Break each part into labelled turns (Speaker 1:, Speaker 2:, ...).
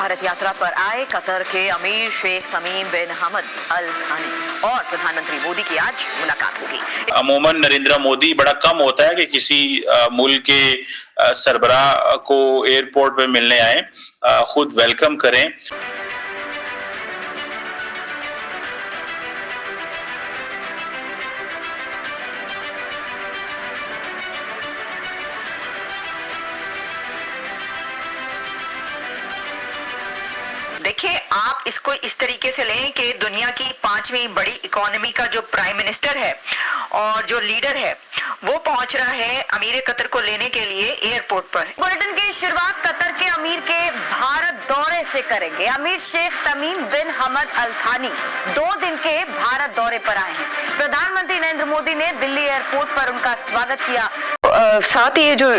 Speaker 1: भारत यात्रा पर आए कतर के अमीर शेख तमीम बिन हमद अल थानी और प्रधानमंत्री मोदी की आज मुलाकात होगी।
Speaker 2: अमूमन नरेंद्र मोदी बड़ा कम होता है कि किसी मुल्क के सरबराह को एयरपोर्ट पे मिलने आए, खुद वेलकम करें।
Speaker 1: देखिए, आप इसको इस तरीके से लें कि दुनिया की 5वीं बड़ी इकोनॉमी का जो प्राइम मिनिस्टर है और जो लीडर है वो पहुंच रहा है अमीर कतर को लेने के लिए एयरपोर्ट पर। बुलेटिन की शुरुआत कतर के अमीर के भारत दौरे से करेंगे। अमीर शेख तमीम बिन हमद अल थानी 2 दिन के भारत दौरे पर आए हैं। प्रधानमंत्री नरेंद्र मोदी ने दिल्ली एयरपोर्ट पर उनका स्वागत किया। साथ ही ये जो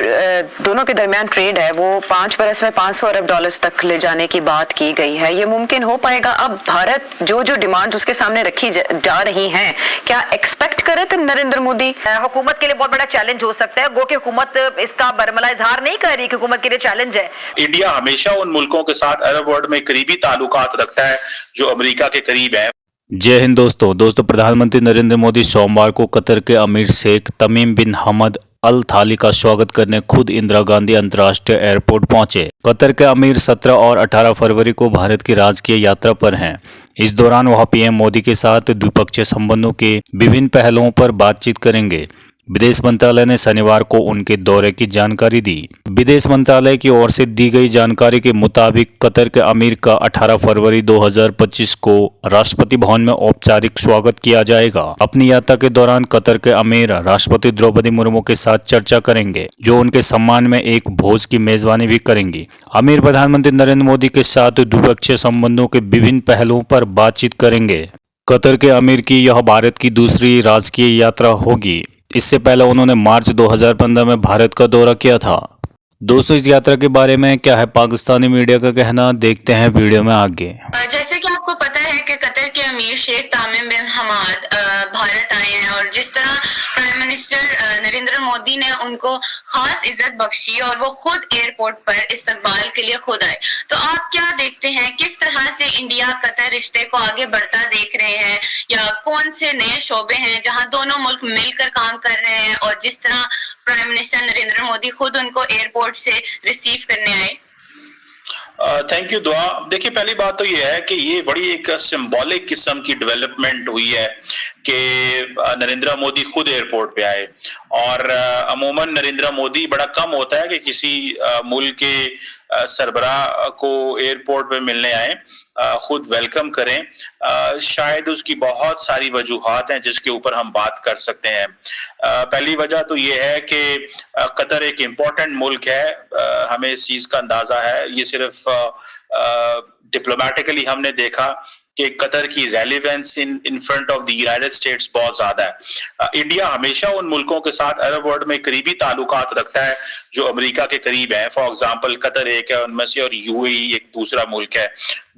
Speaker 1: दोनों के दरमियान ट्रेड है वो 5 बरस में $500 अरब तक ले जाने की बात की गई है। ये मुमकिन हो पाएगा? अब भारत जो डिमांड उसके सामने रखी जा रही हैं, क्या एक्सपेक्ट करे थे नरेंद्र मोदी? हुकूमत के लिए बहुत बड़ा चैलेंज हो सकता है। गो कि हुकूमत इसका बरमला इजहार नहीं कर रही कि हुकूमत के लिए चैलेंज है।
Speaker 2: इंडिया हमेशा उन मुल्कों के साथ अरब वर्ल्ड में करीबी ताल्लुकात रखता है जो अमेरिका के करीब है।
Speaker 3: जय हिंद दोस्तों, प्रधानमंत्री नरेंद्र मोदी सोमवार को कतर के अमीर शेख तमीम बिन हमद अल थानी का स्वागत करने खुद इंदिरा गांधी अंतर्राष्ट्रीय एयरपोर्ट पहुंचे। कतर के अमीर 17 और 18 फरवरी को भारत की राजकीय यात्रा पर हैं। इस दौरान वह पीएम मोदी के साथ द्विपक्षीय संबंधों के विभिन्न पहलुओं पर बातचीत करेंगे। विदेश मंत्रालय ने शनिवार को उनके दौरे की जानकारी दी। विदेश मंत्रालय की ओर से दी गई जानकारी के मुताबिक कतर के अमीर का 18 फरवरी 2025 को राष्ट्रपति भवन में औपचारिक स्वागत किया जाएगा। अपनी यात्रा के दौरान कतर के अमीर राष्ट्रपति द्रौपदी मुर्मू के साथ चर्चा करेंगे, जो उनके सम्मान में एक भोज की मेजबानी भी करेंगी। अमीर प्रधानमंत्री नरेंद्र मोदी के साथ द्विपक्षीय संबंधों के विभिन्न पहलुओं पर बातचीत करेंगे। कतर के अमीर की यह भारत की दूसरी राजकीय यात्रा होगी। इससे पहले उन्होंने मार्च 2015 में भारत का दौरा किया था। दोस्तों, इस यात्रा के बारे में क्या है पाकिस्तानी मीडिया का कहना, देखते हैं वीडियो में आगे।
Speaker 4: जैसे कि आपको पता है कि कतर के अमीर शेख तमीम बिन हमद भारत आए हैं और जिस तरह प्राइम मिनिस्टर नरेंद्र मोदी ने उनको खास इज्जत बख्शी और वो खुद एयरपोर्ट पर इस्तकबाल के लिए खुद आए, तो आप क्या देखते हैं किस तरह से इंडिया कतर रिश्ते को आगे बढ़ता देख रहे हैं, या कौन से नए शोबे हैं जहां दोनों मुल्क मिलकर काम कर रहे हैं और जिस तरह प्राइम मिनिस्टर नरेंद्र मोदी खुद उनको एयरपोर्ट से रिसीव करने आए?
Speaker 2: थैंक यू दुआ। देखिए, पहली बात तो ये है कि ये बड़ी एक सिंबॉलिक किस्म की डेवलपमेंट हुई है कि नरेंद्र मोदी खुद एयरपोर्ट पे आए। और अमूमन नरेंद्र मोदी बड़ा कम होता है कि किसी मुल्क के सरबराह को एयरपोर्ट पे मिलने आए, खुद वेलकम करें। शायद उसकी बहुत सारी वजूहात हैं जिसके ऊपर हम बात कर सकते हैं। पहली वजह तो ये है कि कतर एक इम्पोर्टेंट मुल्क है, हमें इस चीज का अंदाजा है। ये सिर्फ डिप्लोमेटिकली हमने देखा कि कतर की relevance in front of the United states बहुत ज्यादा है। इंडिया हमेशा उन मुल्कों के साथ अरब वर्ल्ड में करीबी ताल्लुकात रखता है जो अमेरिका के करीब है। फॉर एग्जांपल कतर एक है उनमें से, और यूएई एक दूसरा मुल्क है।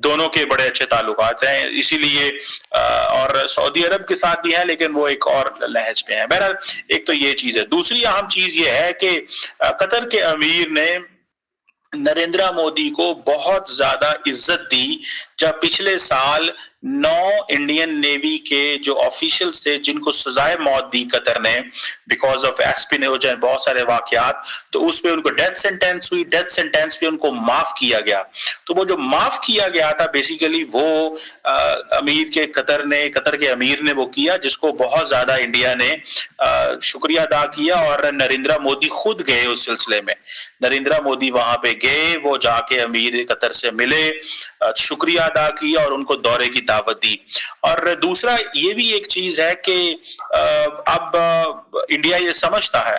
Speaker 2: दोनों के बड़े अच्छे ताल्लुकात हैं, इसीलिए और सऊदी अरब के साथ भी है, लेकिन वो एक और लहज पे है। बहरहाल, एक तो ये चीज है। दूसरी अहम चीज ये है कि कतर के अमीर ने नरेंद्र मोदी को बहुत ज्यादा इज्जत दी जब पिछले साल 9 इंडियन नेवी के जो ऑफिशियल्स थे जिनको सजाए मौत दी कतर ने बिकॉज ऑफ एस्पिनोज एंड बहुत सारे वाकयात, तो उस पे उनको डेथ सेंटेंस हुई। डेथ सेंटेंस पे उनको माफ किया गया। तो वो जो माफ किया गया था बेसिकली वो कतर के अमीर ने वो किया, जिसको बहुत ज्यादा इंडिया ने शुक्रिया अदा किया। और नरेंद्र मोदी खुद गए उस सिलसिले में। नरेंद्र मोदी वहां पे गए, वो जाके अमीर कतर से मिले, शुक्रिया अदा किया और उनको दौरे की दावत दी। और दूसरा ये भी एक चीज है कि अब इंडिया ये समझता है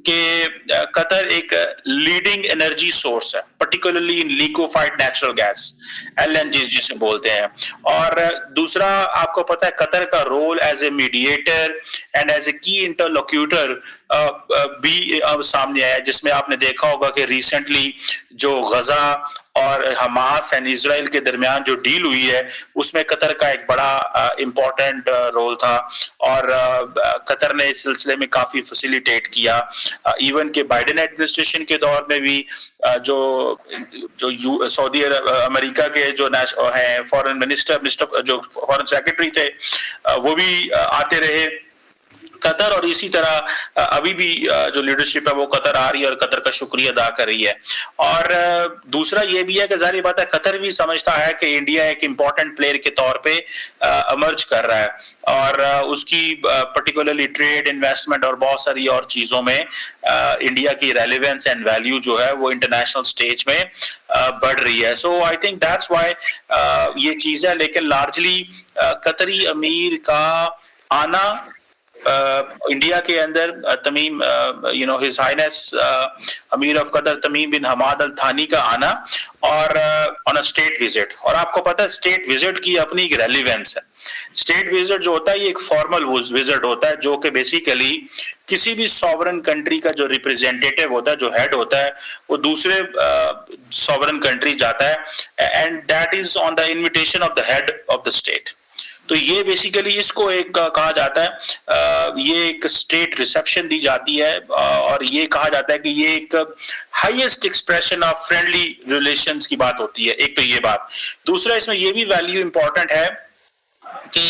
Speaker 2: कि कतर एक लीडिंग एनर्जी सोर्स है, particularly in liquefied natural gas, LNG जिसे बोलते हैं। और दूसरा, आपको पता है कतर का role as a mediator and as a key interlocutor भी सामने आया, जिसमें आपने देखा होगा कि रिसेंटली जो गजा اور حماس اینڈ اسرائیل کے درمیان جو ڈیل ہوئی ہے اس میں قطر کا ایک بڑا امپورٹنٹ رول تھا، اور قطر نے اس سلسلے میں کافی فیسیلیٹیٹ کیا. ایون کہ بائیڈن ایڈمنسٹریشن کے دور میں بھی جو سعودی امریکہ کے جو ہیں فورن منسٹر جو فورن سیکرٹری تھے وہ بھی آتے رہے قطر، اور اسی طرح ابھی بھی جو لیڈرشپ ہے وہ قطر آ رہی ہے اور قطر کا شکریہ ادا کر رہی ہے. اور دوسرا یہ بھی ہے کہ ظاہر بات ہے قطر بھی سمجھتا ہے کہ انڈیا ایک امپورٹنٹ پلیئر کے طور پہ ایمرج کر رہا ہے، اور اس کی پرٹیکولرلی ٹریڈ، انویسٹمنٹ اور بہت ساری اور چیزوں میں انڈیا کی ریلیونس اینڈ ویلیو جو ہے وہ انٹرنیشنل سٹیج میں بڑھ رہی ہے. سو آئی تھنک دیٹس وائی یہ چیز ہے. لیکن لارجلی قطری امیر کا آنا انڈیا کے اندر، تمیم his Hines Amir of Qatar تمیم بن حماد الثانی کا آنا، اور آن اے اسٹیٹ وزٹ. اور آپ کو پتہ ہے اسٹیٹ وزٹ کی اپنی ایک ریلیونس ہے. اسٹیٹ وزٹ جو ہوتا ہے یہ ایک فارمل وزٹ ہوتا ہے جو کہ بیسیکلی کسی بھی سوورن کنٹری کا جو ریپرزینٹیٹیو ہوتا ہے، جو ہیڈ ہوتا ہے، وہ دوسرے سوورن کنٹری جاتا ہے، and that is on the invitation of the head of the state. تو یہ بیسیکلی اس کو ایک کہا جاتا ہے، یہ ایک اسٹیٹ ریسیپشن دی جاتی ہے، اور یہ کہا جاتا ہے کہ یہ ایک highest expression of friendly relations کی بات ہوتی ہے. ایک تو یہ بات. دوسرا اس میں یہ بھی ویلیو امپورٹنٹ ہے کہ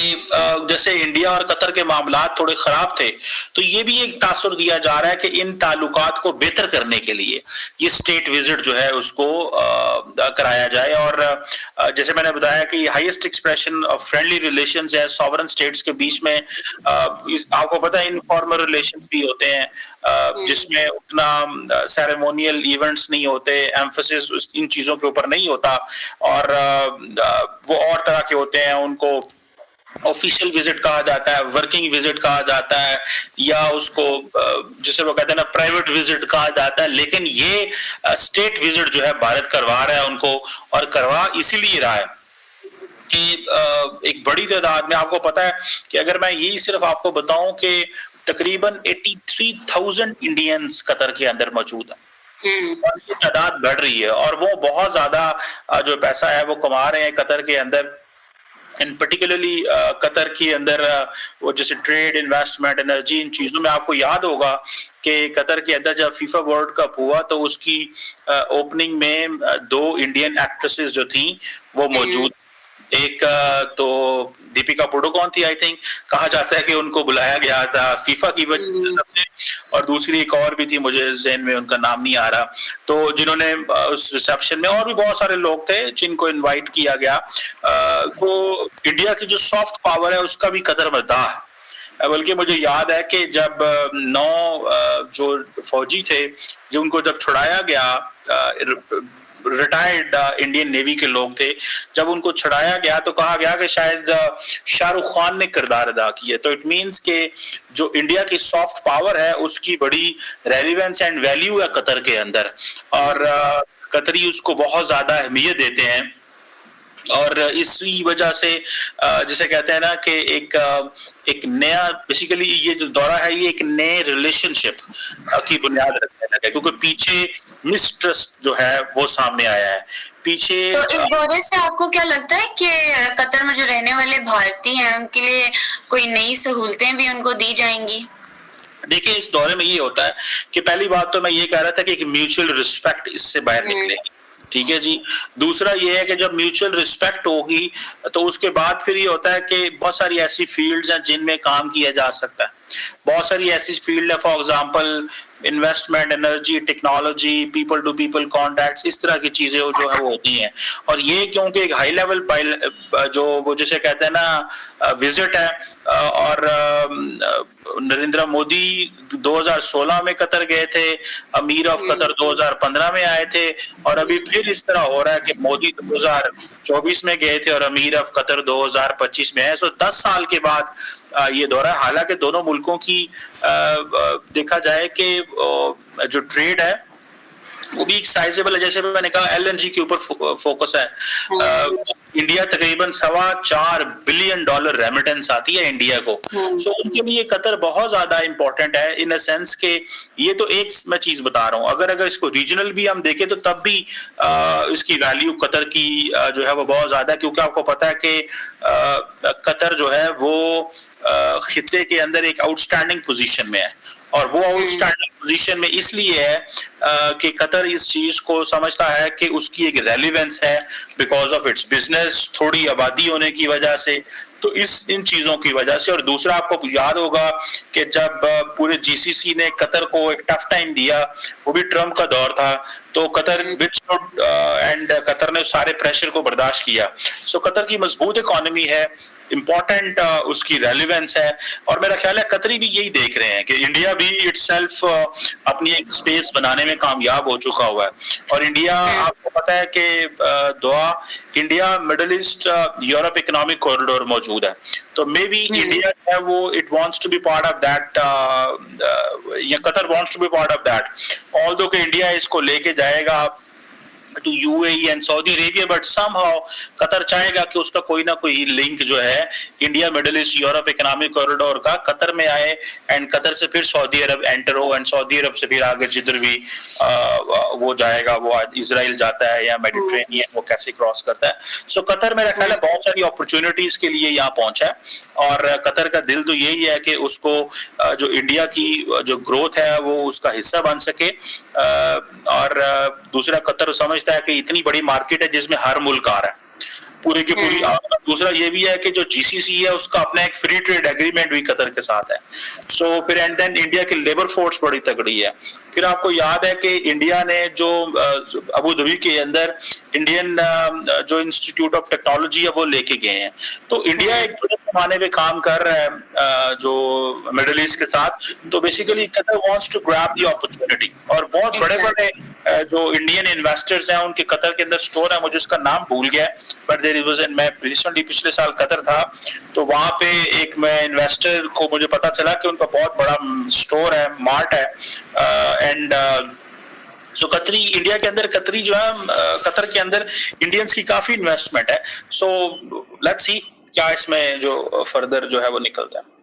Speaker 2: جیسے انڈیا اور قطر کے معاملات تھوڑے خراب تھے، تو یہ بھی ایک تاثر دیا جا رہا ہے کہ ان تعلقات کو بہتر کرنے کے لیے یہ اسٹیٹ وزٹ جو ہے اس کو کرایا جائے. اور جیسے میں نے بتایا کہ یہ highest expression of friendly relations ہے سوورن اسٹیٹس کے بیچ میں. آپ کو پتہ ہے انفارمل ریلیشنز بھی ہوتے ہیں جس میں اتنا سیریمونیل ایونٹس نہیں ہوتے، ایمفسس ان چیزوں کے اوپر نہیں ہوتا، اور وہ اور طرح کے ہوتے ہیں. ان کو آفیشیل وزٹ کہا جاتا ہے، ورکنگ وزٹ کہا جاتا ہے، یا اس کو جسے وہ کہتے ہیں نا پرائیویٹ وزٹ کہا جاتا ہے. لیکن یہ اسٹیٹ وزٹ جو ہے بھارت کروا رہا ہے ان کو، اور کروا اسی لیے رہا ہے کہ ایک بڑی تعداد میں، آپ کو پتہ ہے کہ اگر میں یہی صرف آپ کو بتاؤں کہ تقریباً 83,000 انڈینز قطر کے اندر موجود ہیں، اور یہ تعداد بڑھ رہی ہے، اور وہ بہت زیادہ جو پیسہ ہے وہ کما رہے ہیں قطر کے اندر. اینڈ پرٹیکولرلی قطر کے اندر وہ جیسے ٹریڈ، انویسٹمنٹ، انرجی، ان چیزوں میں آپ کو یاد ہوگا کہ قطر کے اندر جب فیفا ورلڈ کپ ہوا تو اس کی اوپننگ میں 2 انڈین ایکٹریسز جو تھیں وہ موجود. ایک تو دیپیکا پڈوکون تھی، آئی تھنک کہا جاتا ہے کہ ان کو بلایا گیا تھا فیفا کی وجہ سے، اور دوسری ایک اور بھی تھی، مجھے ذہن میں ان کا نام نہیں آ رہا، تو جنہوں نے اس ریسیپشن میں، اور بھی بہت سارے لوگ تھے جن کو انوائٹ کیا گیا. تو انڈیا کی جو سافٹ پاور ہے اس کا بھی قدر مداح ہے. بلکہ مجھے یاد ہے کہ جب 9 جو فوجی تھے جو ان کو جب چھڑایا گیا، ریٹائرڈ انڈین نیوی کے لوگ تھے، جب ان کو چھڑایا گیا تو کہا گیا کہ شاید شاہ رخ خان نے کردار ادا کیا. تو اٹ مینس کہ جو انڈیا کی سافٹ پاور ہے اس کی بڑی ریلیونس اینڈ ویلیو ہے قطر کے اندر، اور قطری اس کو بہت زیادہ اہمیت دیتے ہیں. اور اسی وجہ سے جسے کہتے ہیں نا کہ ایک نیا بیسیکلی یہ جو دورہ ہے یہ ایک نئے ریلیشن شپ کی بنیاد رکھنے لگا، کیونکہ پیچھے مسٹرسٹ جو ہے وہ سامنے آیا ہے پیچھے.
Speaker 4: تو اس دورے سے آپ کو کیا لگتا ہے کہ قطر میں جو رہنے والے بھارتی ہیں ان کے لیے کوئی نئی سہولتیں بھی ان کو دی جائیں گی؟
Speaker 2: دیکھیں اس دورے میں یہ ہوتا ہے کہ پہلی بات تو میں یہ کہہ رہا تھا کہ ایک میوچل رسپیکٹ اس سے باہر نکلے گی، ٹھیک ہے جی. دوسرا یہ ہے کہ جب میوچل رسپیکٹ ہوگی تو اس کے بعد پھر یہ ہوتا ہے کہ بہت ساری ایسی فیلڈز ہیں جن میں کام کیا جا سکتا ہے. بہت ساری ایسی فیلڈ ہے، for example investment, energy, technology, people to people contacts, اس طرح کی چیزیں جو ہے وہ ہوتی ہیں. اور یہ کیونکہ ایک ہائی لیول جو وہ جسے کہتے ہیں نا وزٹ ہے، اور نریندر مودی 2016 میں قطر گئے تھے، امیر آف قطر 2015 میں آئے تھے، اور ابھی پھر اس طرح ہو رہا ہے کہ مودی 2024 میں گئے تھے اور امیر آف قطر 2025 میں ہے. سو 10 سال کے بعد یہ دورہ ہے. حالانکہ دونوں ملکوں کی دیکھا جائے کہ جو ٹریڈ ہے وہ بھی ایک سائزیبل ہے، جیسے میں نے کہا ایل این جی کے اوپر فوکس ہے. इंडिया तकरीबन $4.25 बिलियन रेमिटेंस आती है इंडिया को। सो उनके लिए कतर बहुत ज्यादा इंपॉर्टेंट है इन अ सेंस के ये तो एक मैं चीज बता रहा हूँ, अगर इसको रीजनल भी हम देखें तो तब भी इसकी वैल्यू कतर की जो है वो बहुत ज्यादा है, क्योंकि आपको पता है कि कतर जो है वो खित्ते के अंदर एक आउटस्टैंडिंग पोजीशन में है, और वो आउटस्टैंडिंग पोजीशन में इसलिए है कि कतर इस चीज को समझता है कि उसकी एक रेलिवेंस है बिकॉज ऑफ इट्स बिजनेस, थोड़ी आबादी होने की वजह से, तो इन चीजों की वजह से। और दूसरा आपको याद होगा कि जब पूरे जीसीसी ने कतर को एक टफ टाइम दिया, वो भी ट्रम्प का दौर था, तो कतर विथस्टूड एंड कतर ने सारे प्रेशर को बर्दाश्त किया। सो कतर की मजबूत इकोनॉमी है, इम्पोर्टेंट उसकी रेलिवेंस है, और मेरा ख्याल है कतरी भी यही देख रहे हैं कि इंडिया भी इटसेल्फ अपनी एक स्पेस बनाने में कामयाब हो चुका हुआ है। और इंडिया, आपको पता है कि दुआ India Middle East Europe economic corridor मौजूद है, तो मे बी इंडिया है वो it wants to be part of that, या Qatar wants to be part of that, although कि इंडिया इसको लेके जाएगा to UAE and Saudi Arabia, but somehow Qatar चाहेगा कि उसका कोई ना कोई लिंक जो है India Middle East Europe economic corridor का कतर में आए, एंड कतर से फिर सऊदी अरब एंटर हो, एंड सऊदी अरब से फिर आगे जिधर भी वो जाएगा, वो इजराइल जाता है या मेडिटेरेनियन वो कैसे क्रॉस करता है। सो कतर मेरा ख्याल है बहुत सारी अपॉर्चुनिटीज के लिए यहाँ पहुंचा है, और कतर का दिल तो यही है कि उसको जो इंडिया की जो ग्रोथ है वो उसका हिस्सा बन सके, और दूसरा कतर समझता है कि इतनी बड़ी मार्केट है जिसमें हर मुल्क आ रहा है पूरी की पूरी। दूसरा ये भी है कि जो जीसीसी है उसका अपना एक फ्री ट्रेड एग्रीमेंट भी कतर के साथ है। सो फिर एंड देन इंडिया की लेबर फोर्स बड़ी तगड़ी है। फिर आपको याद है कि इंडिया ने जो अबू धाबी के अंदर इंडियन जो इंस्टीट्यूट ऑफ टेक्नोलॉजी है वो लेके गए हैं, तो इंडिया एक बड़े पैमाने पे काम कर रहा है जो मिडिल ईस्ट के साथ। तो basically Qatar wants to grab the opportunity, और बहुत बड़े बड़े जो इंडियन इन्वेस्टर्स हैं उनके कतर के अंदर स्टोर है, मुझे उसका नाम भूल गया, बट देयर वाज एन, मैं रिसेंटली पिछले साल कतर था, तो वहां पे एक मैं इन्वेस्टर को मुझे पता चला कि उनका बहुत बड़ा स्टोर है, मार्ट है, एंड सो कतरी इंडिया के अंदर कतरी जो है कतर के अंदर इंडियंस की काफी इन्वेस्टमेंट है। सो लेट्स सी क्या इसमें जो फर्दर जो है वो निकलता है।